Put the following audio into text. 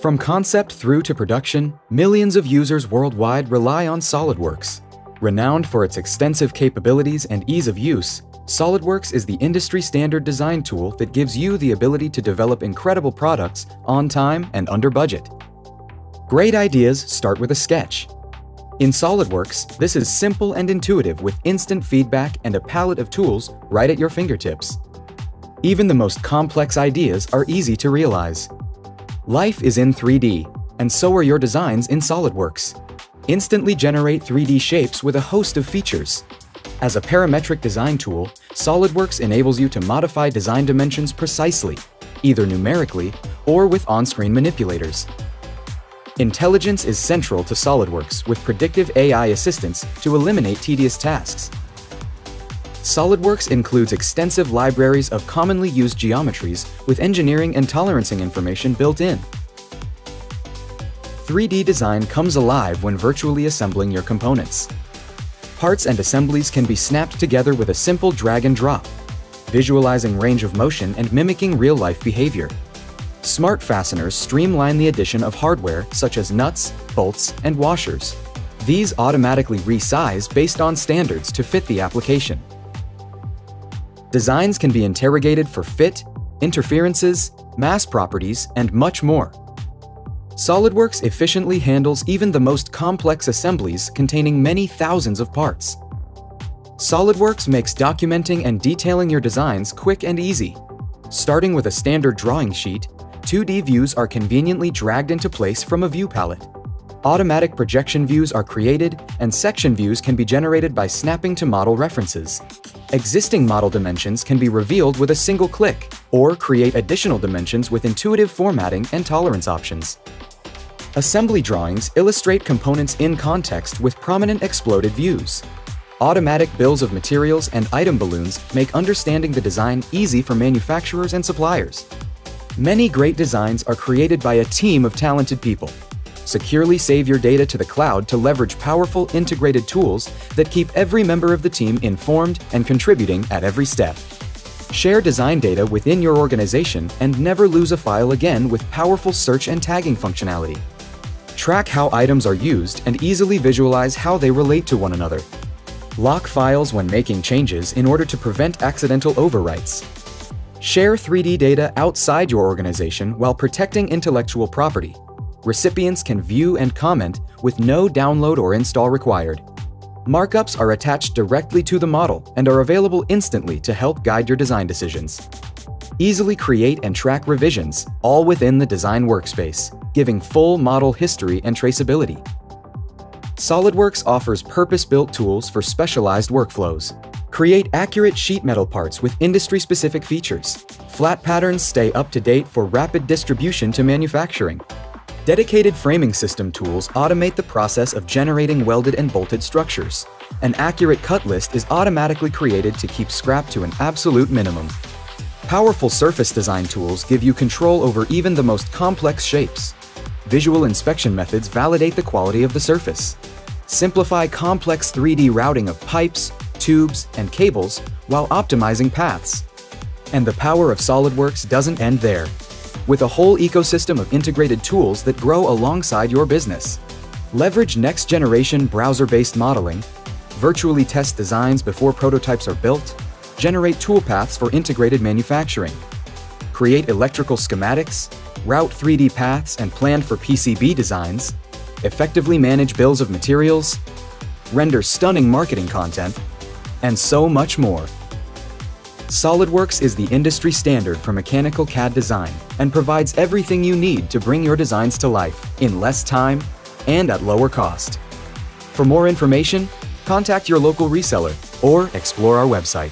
From concept through to production, millions of users worldwide rely on SOLIDWORKS. Renowned for its extensive capabilities and ease of use, SOLIDWORKS is the industry-standard design tool that gives you the ability to develop incredible products on time and under budget. Great ideas start with a sketch. In SOLIDWORKS, this is simple and intuitive with instant feedback and a palette of tools right at your fingertips. Even the most complex ideas are easy to realize. Life is in 3D, and so are your designs in SOLIDWORKS. Instantly generate 3D shapes with a host of features. As a parametric design tool, SOLIDWORKS enables you to modify design dimensions precisely, either numerically or with on-screen manipulators. Intelligence is central to SOLIDWORKS with predictive AI assistance to eliminate tedious tasks. SOLIDWORKS includes extensive libraries of commonly used geometries with engineering and tolerancing information built in. 3D design comes alive when virtually assembling your components. Parts and assemblies can be snapped together with a simple drag and drop, visualizing range of motion and mimicking real-life behavior. Smart fasteners streamline the addition of hardware such as nuts, bolts, and washers. These automatically resize based on standards to fit the application. Designs can be interrogated for fit, interferences, mass properties, and much more. SOLIDWORKS efficiently handles even the most complex assemblies containing many thousands of parts. SOLIDWORKS makes documenting and detailing your designs quick and easy. Starting with a standard drawing sheet, 2D views are conveniently dragged into place from a view palette. Automatic projection views are created, and section views can be generated by snapping to model references. Existing model dimensions can be revealed with a single click, or create additional dimensions with intuitive formatting and tolerance options. Assembly drawings illustrate components in context with prominent exploded views. Automatic bills of materials and item balloons make understanding the design easy for manufacturers and suppliers. Many great designs are created by a team of talented people. Securely save your data to the cloud to leverage powerful integrated tools that keep every member of the team informed and contributing at every step. Share design data within your organization and never lose a file again with powerful search and tagging functionality. Track how items are used and easily visualize how they relate to one another. Lock files when making changes in order to prevent accidental overwrites. Share 3D data outside your organization while protecting intellectual property. Recipients can view and comment with no download or install required. Markups are attached directly to the model and are available instantly to help guide your design decisions. Easily create and track revisions, all within the design workspace, giving full model history and traceability. SOLIDWORKS offers purpose-built tools for specialized workflows. Create accurate sheet metal parts with industry-specific features. Flat patterns stay up to date for rapid distribution to manufacturing. Dedicated framing system tools automate the process of generating welded and bolted structures. An accurate cut list is automatically created to keep scrap to an absolute minimum. Powerful surface design tools give you control over even the most complex shapes. Visual inspection methods validate the quality of the surface. Simplify complex 3D routing of pipes, tubes, and cables while optimizing paths. And the power of SOLIDWORKS doesn't end there. With a whole ecosystem of integrated tools that grow alongside your business. Leverage next-generation browser-based modeling, virtually test designs before prototypes are built, generate toolpaths for integrated manufacturing, create electrical schematics, route 3D paths and plan for PCB designs, effectively manage bills of materials, render stunning marketing content, and so much more. SOLIDWORKS is the industry standard for mechanical CAD design and provides everything you need to bring your designs to life in less time and at lower cost. For more information, contact your local reseller or explore our website.